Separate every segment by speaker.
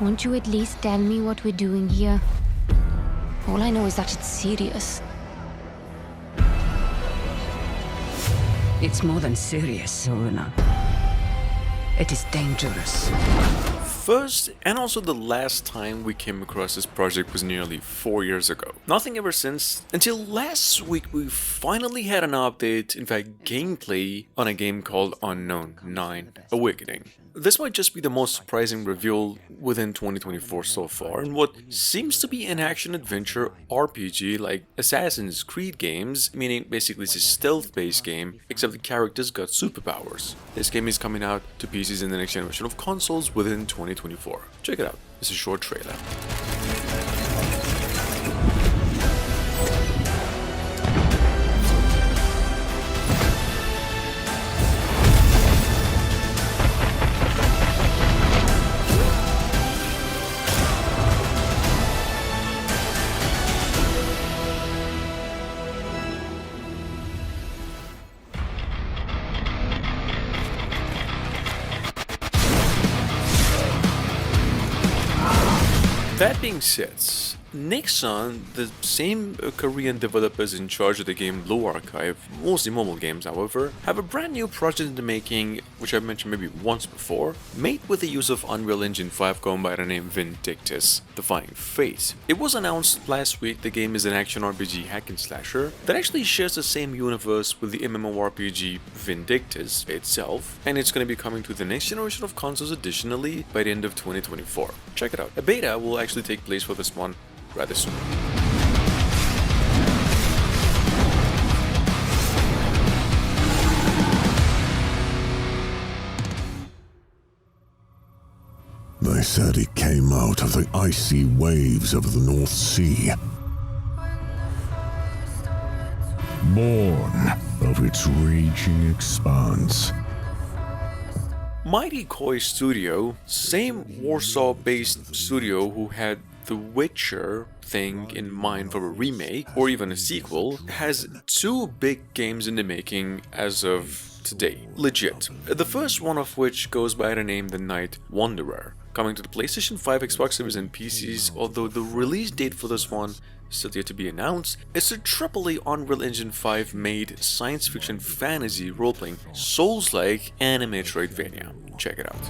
Speaker 1: Won't you at least tell me what we're doing here? All I know is that it's serious.
Speaker 2: It's more than serious, Oruna. It is dangerous.
Speaker 3: First, and also the last time we came across this project was nearly 4 years ago. Nothing ever since, until last week we finally had an update, in fact gameplay, on a game called Unknown 9 Awakening. This might just be the most surprising reveal within 2024 so far, in what seems to be an action-adventure RPG like Assassin's Creed games, meaning basically it's a stealth-based game, except the characters got superpowers. This game is coming out to PCs in the next generation of consoles within 2024. Check it out, it's a short trailer. That being said, Nexon, the same Korean developers in charge of the game Low Archive, mostly mobile games however, have a brand new project in the making, which I've mentioned maybe once before, made with the use of Unreal Engine 5 going by the name Vindictus, Defying Fate. It was announced last week the game is an action RPG hack and slasher that actually shares the same universe with the MMORPG Vindictus itself, and it's going to be coming to the next generation of consoles additionally by the end of 2024. Check it out. A beta will actually take place for this one rather soon.
Speaker 4: They said it came out of the icy waves of the North Sea, born of its raging expanse.
Speaker 3: Mighty Koi Studio, same Warsaw-based studio who had The Witcher thing in mind for a remake or even a sequel, has two big games in the making as of today. Legit. The first one of which goes by the name The Night Wanderer, coming to the PlayStation 5, Xbox Series and PCs, although the release date for this one still yet to be announced. It's a AAA Unreal Engine 5 made science fiction fantasy role-playing Souls-like anime Metroidvania. Check it out.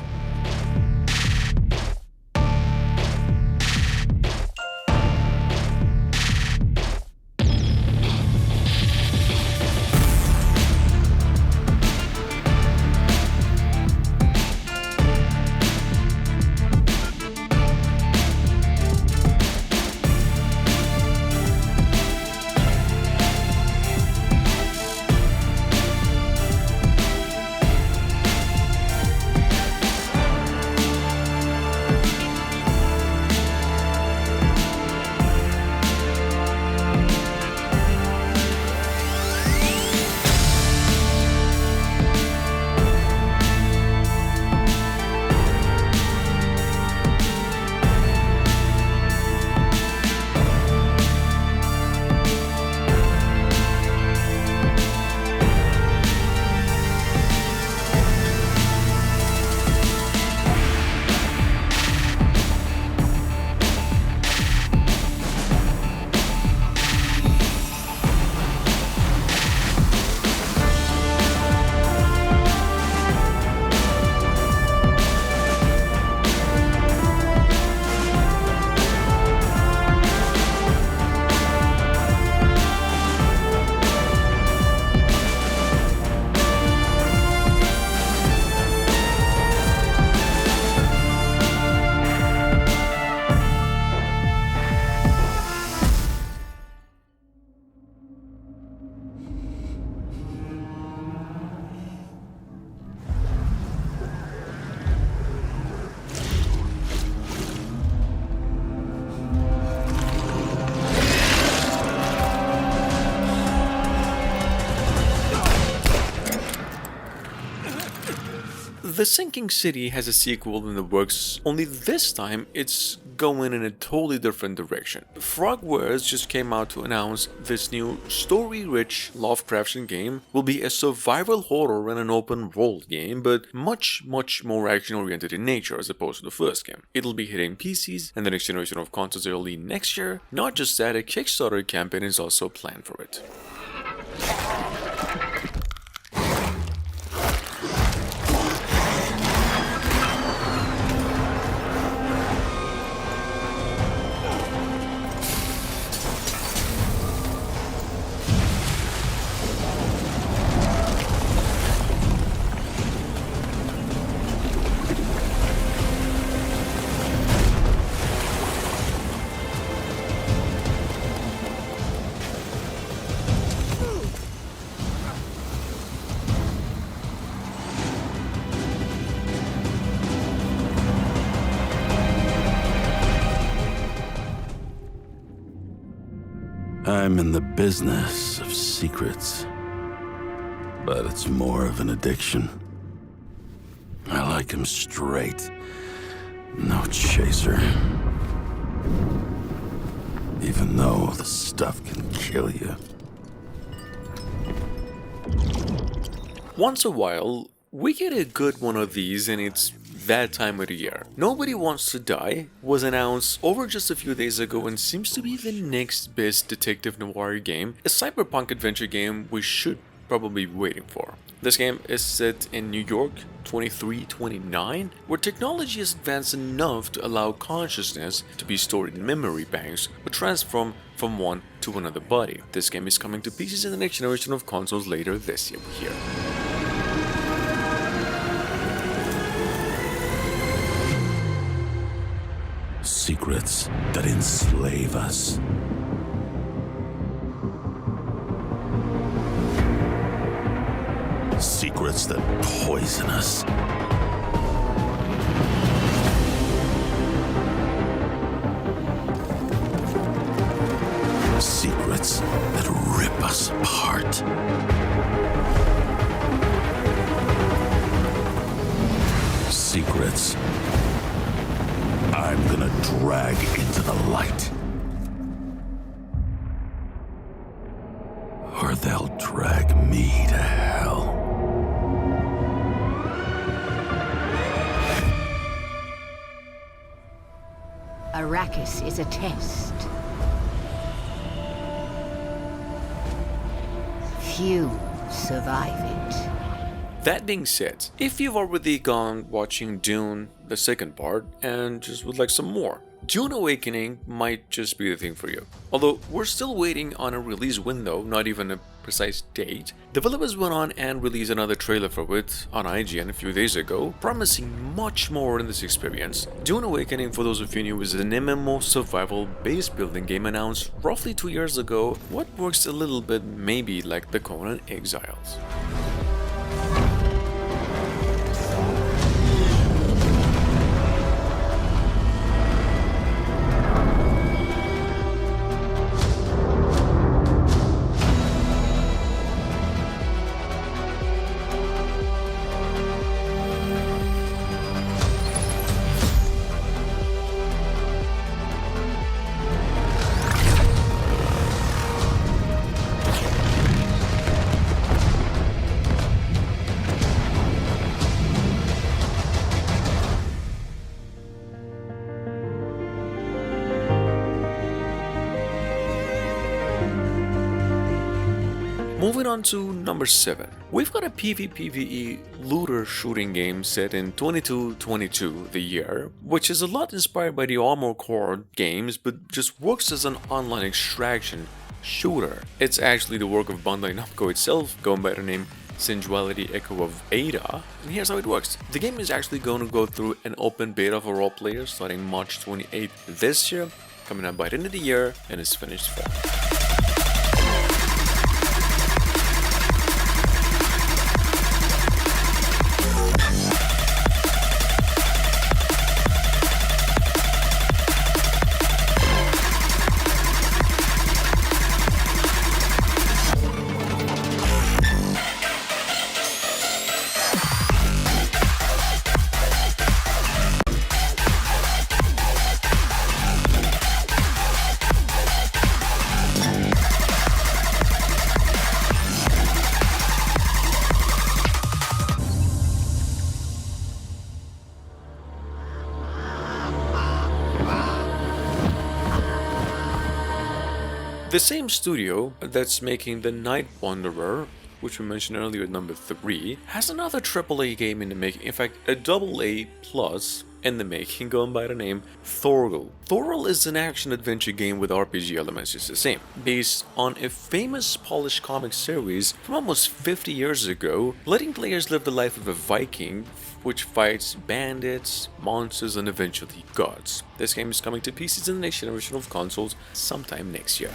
Speaker 3: The Sinking City has a sequel in the works, only this time it's going in a totally different direction. Frogwares just came out to announce this new story-rich Lovecraftian game will be a survival horror and an open world game, but much more action-oriented in nature as opposed to the first game. It'll be hitting PCs and the next generation of consoles early next year. Not just that, a Kickstarter campaign is also planned for it.
Speaker 5: I'm in the business of secrets, but it's more of an addiction. I like him straight, no chaser. Even though the stuff can kill you.
Speaker 3: Once a while, we get a good one of these, and it's that time of the year. Nobody Wants to Die was announced over just a few days ago and seems to be the next best detective noir game, a cyberpunk adventure game we should probably be waiting for. This game is set in New York 2329, where technology is advanced enough to allow consciousness to be stored in memory banks or transformed from one to another body. This game is coming to PCs in the next generation of consoles later this year.
Speaker 5: Secrets that enslave us. Secrets that poison us. Secrets that rip us apart. Secrets I'm gonna drag into the light. Or they'll drag me to hell.
Speaker 6: Arrakis is a test. Few survive it.
Speaker 3: That being said, if you've already gone watching Dune, the second part, and just would like some more, Dune Awakening might just be the thing for you. Although we're still waiting on a release window, not even a precise date, developers went on and released another trailer for it on IGN a few days ago, promising much more in this experience. Dune Awakening, for those of you new, is an MMO survival base building game announced roughly 2 years ago, what works a little bit maybe like the Conan Exiles. Moving on to number 7. We've got a PvPvE looter shooting game set in 2222, the year, which is a lot inspired by the Armored Core games, but just works as an online extraction shooter. It's actually the work of Bandai Namco itself, going by the name Synduality Echo of Ada, and here's how it works. The game is actually going to go through an open beta for all players starting March 28th this year, coming out by the end of the year, and is finished fall. The same studio that's making The Night Wanderer, which we mentioned earlier at number 3, has another AAA game in the making, in fact a AA plus in the making, going by the name Thorgal. Thorgal is an action-adventure game with RPG elements just the same, based on a famous Polish comic series from almost 50 years ago, letting players live the life of a Viking which fights bandits, monsters, and eventually gods. This game is coming to PCs in the next generation of consoles sometime next year.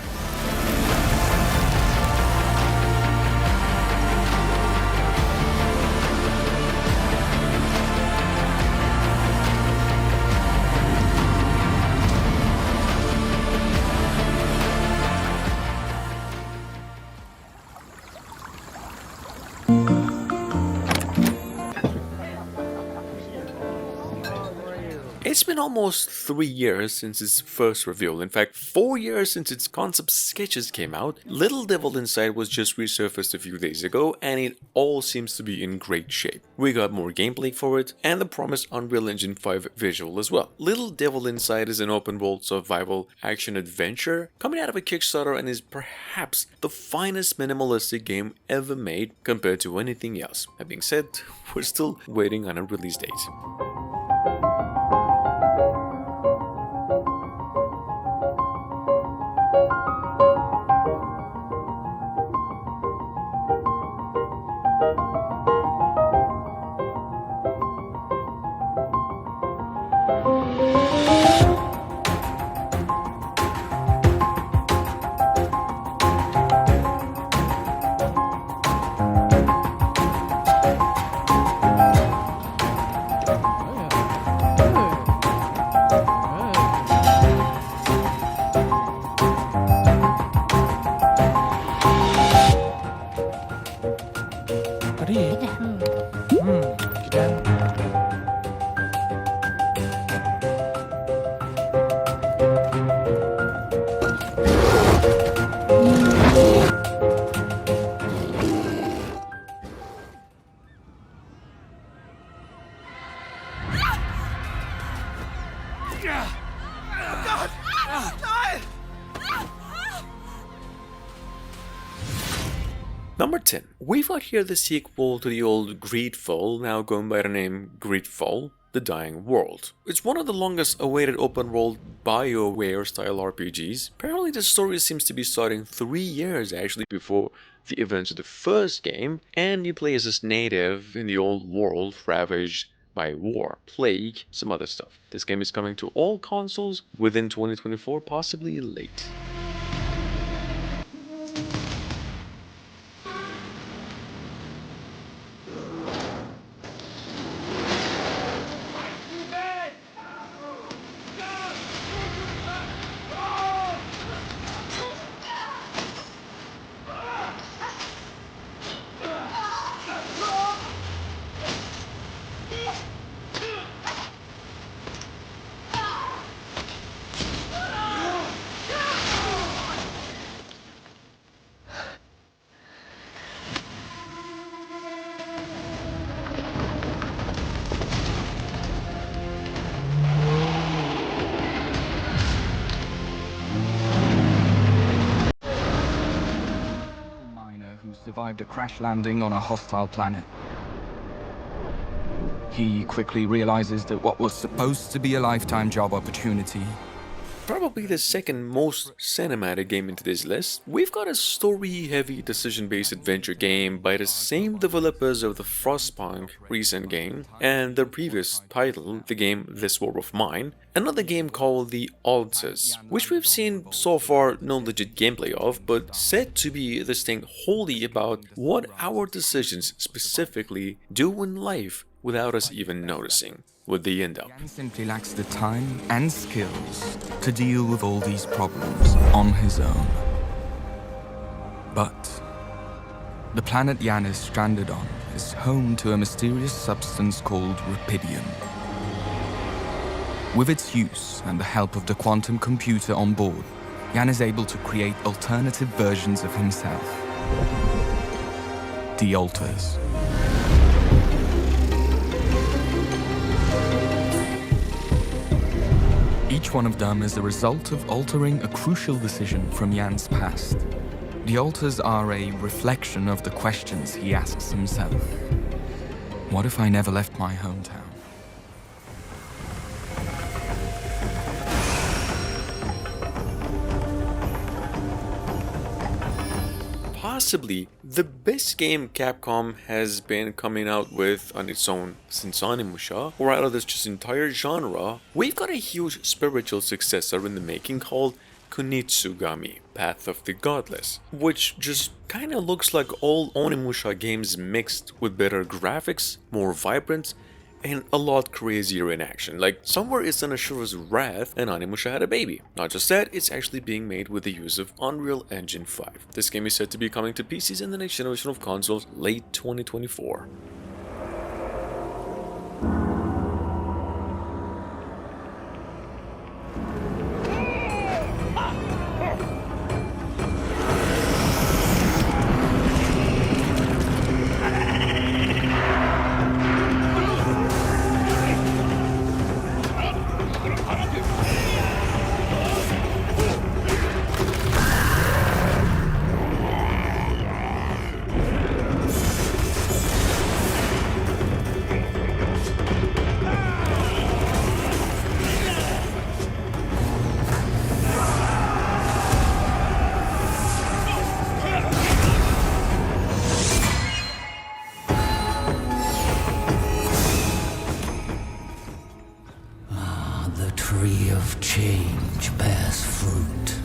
Speaker 3: It's been almost 3 years since its first reveal, in fact 4 years since its concept sketches came out. Little Devil Inside was just resurfaced a few days ago and it all seems to be in great shape. We got more gameplay for it and the promised Unreal Engine 5 visual as well. Little Devil Inside is an open world survival action adventure coming out of a Kickstarter and is perhaps the finest minimalistic game ever made compared to anything else. That being said, we're still waiting on a release date. Number 10. We've got here the sequel to the old GreedFall, now going by the name GreedFall, The Dying World. It's one of the longest awaited open world BioWare style RPGs. Apparently the story seems to be starting 3 years actually before the events of the first game, and you play as this native in the old world ravaged by war, plague, some other stuff. This game is coming to all consoles within 2024, possibly late.
Speaker 7: Survived a crash landing on a hostile planet. He quickly realizes that what was supposed to be a lifetime job opportunity.
Speaker 3: Probably the second most cinematic game into this list, we've got a story-heavy decision-based adventure game by the same developers of the Frostpunk recent game and their previous title, the game This War of Mine, another game called The Altars, which we've seen so far no legit gameplay of, but said to be this thing wholly about what our decisions specifically do in life without us even noticing what they end up.
Speaker 7: Yan simply lacks the time and skills to deal with all these problems on his own. But the planet Yan is stranded on is home to a mysterious substance called Rapidium. With its use and the help of the quantum computer on board, Yan is able to create alternative versions of himself. The Altars. Each one of them is a result of altering a crucial decision from Jan's past. The altars are a reflection of the questions he asks himself. What if I never left my hometown?
Speaker 3: Possibly the best game Capcom has been coming out with on its own since Onimusha, or out of this just entire genre. We've got a huge spiritual successor in the making called Kunitsu-Gami, Path of the Godless, which just kinda looks like all Onimusha games mixed with better graphics, more vibrant, and a lot crazier in action. Like, somewhere it's an Ashura's wrath and Onimusha had a baby. Not just that, it's actually being made with the use of Unreal Engine 5. This game is said to be coming to PCs in the next generation of consoles late 2024.
Speaker 8: tree of change bears fruit.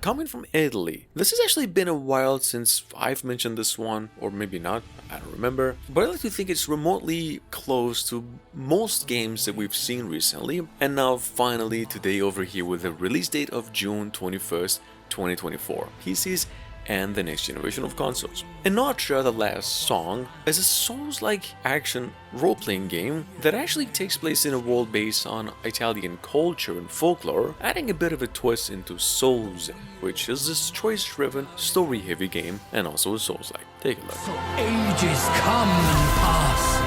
Speaker 3: Coming from Italy, this has actually been a while since I've mentioned this one, or maybe not, I don't remember, but I like to think it's remotely close to most games that we've seen recently, and now finally today over here with the release date of June 21st, 2024, PCs and the next generation of consoles. Enotria, The Last Song, is a Souls-like action role-playing game that actually takes place in a world based on Italian culture and folklore, adding a bit of a twist into Souls, which is this choice-driven, story-heavy game and also a Souls-like. Take a look.
Speaker 8: For ages come and pass,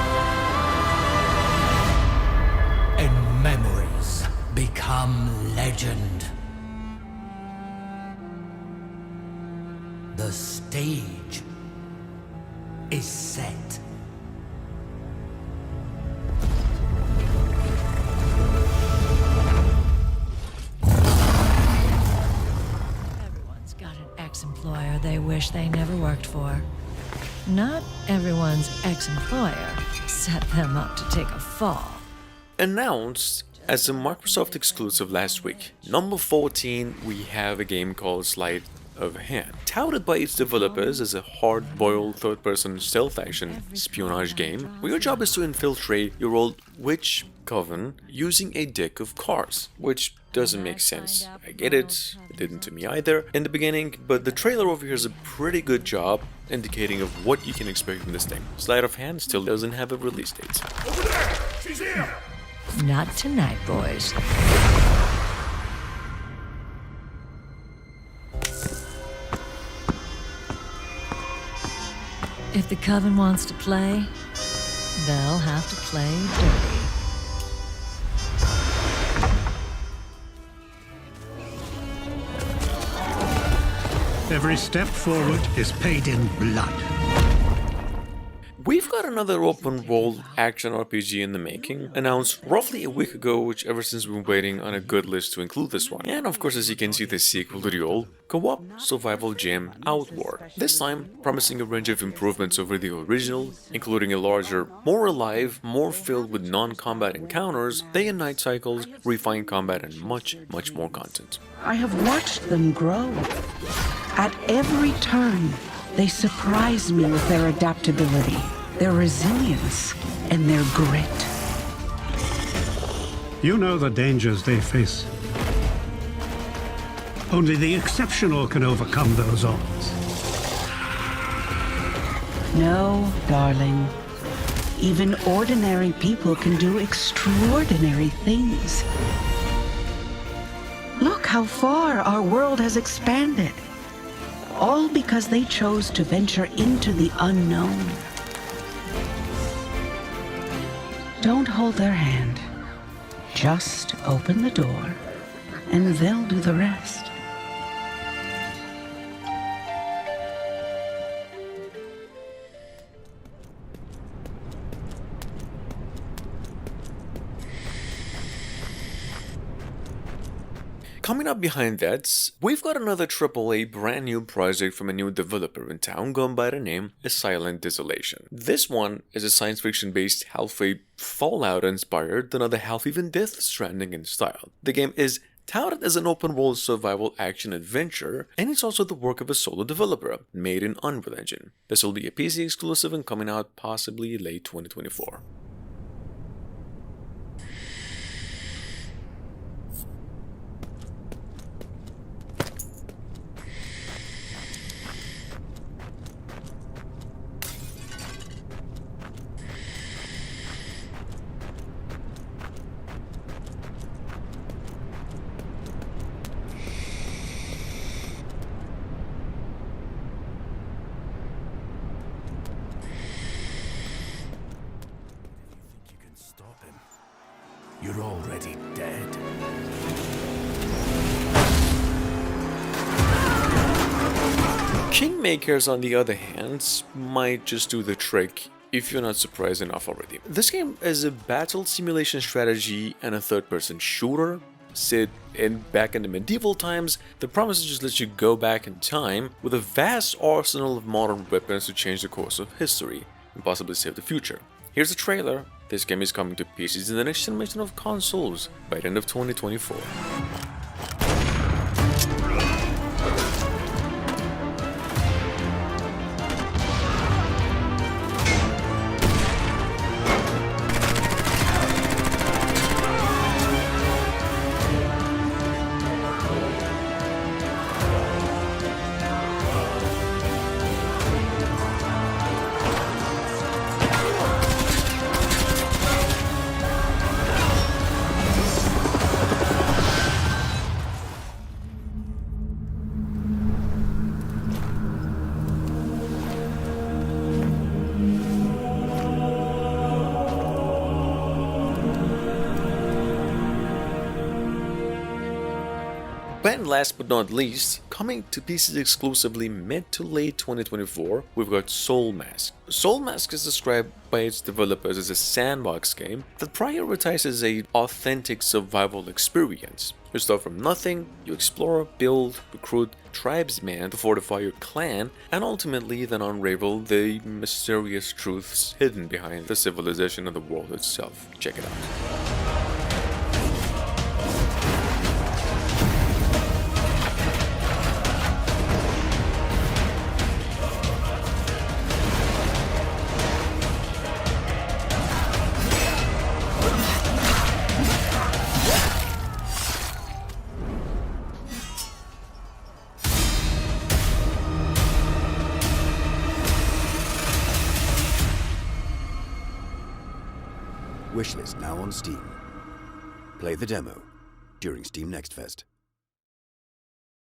Speaker 8: and memories become legend. The stage is set.
Speaker 9: Everyone's got an ex-employer they wish they never worked for. Not everyone's ex-employer set them up to take a fall.
Speaker 3: Announced as a Microsoft exclusive last week, number 14, we have a game called Sleight of Hand, touted by its developers as a hard-boiled third-person stealth action espionage game where your job is to infiltrate your old witch coven using a deck of cards, which doesn't make sense. I get it didn't to me either in the beginning, but the trailer over here is a pretty good job indicating of what you can expect from this thing. Sleight of Hand still doesn't have a release date.
Speaker 5: Over there! She's here!
Speaker 9: Not tonight, boys. If the Coven wants to play, they'll have to play dirty.
Speaker 10: Every step forward is paid in blood.
Speaker 3: We've got another open world action RPG in the making, announced roughly a week ago, which ever since we've been waiting on a good list to include this one. And of course, as you can see, the sequel to the old co-op survival gem Outward. This time, promising a range of improvements over the original, including a larger, more alive, more filled with non-combat encounters, day and night cycles, refined combat, and much more content.
Speaker 11: I have watched them grow. At every turn, they surprise me with their adaptability, their resilience, and their grit.
Speaker 10: You know the dangers they face. Only the exceptional can overcome those odds.
Speaker 11: No, darling. Even ordinary people can do extraordinary things. Look how far our world has expanded. All because they chose to venture into the unknown. Don't hold their hand. Just open the door, and they'll do the rest.
Speaker 3: Coming up behind that, we've got another AAA brand new project from a new developer in town going by the name of Silent Desolation. This one is a science fiction based halfway Fallout inspired, another half even Death Stranding in style. The game is touted as an open world survival action adventure, and it's also the work of a solo developer, made in Unreal Engine. This will be a PC exclusive and coming out possibly late 2024.
Speaker 5: You're already dead.
Speaker 3: Kingmakers, on the other hand, might just do the trick if you're not surprised enough already. This game is a battle simulation strategy and a third-person shooter set back in the medieval times that promises to just let you go back in time with a vast arsenal of modern weapons to change the course of history and possibly save the future. Here's the trailer. This game is coming to PCs in the next generation of consoles by the end of 2024. And last but not least, coming to PCs exclusively mid to late 2024, we've got Soulmask. Soulmask is described by its developers as a sandbox game that prioritizes an authentic survival experience. You start from nothing, you explore, build, recruit tribesmen to fortify your clan, and ultimately then unravel the mysterious truths hidden behind the civilization of the world itself. Check it out.
Speaker 12: Wishlist now on Steam. Play the demo during Steam Next Fest.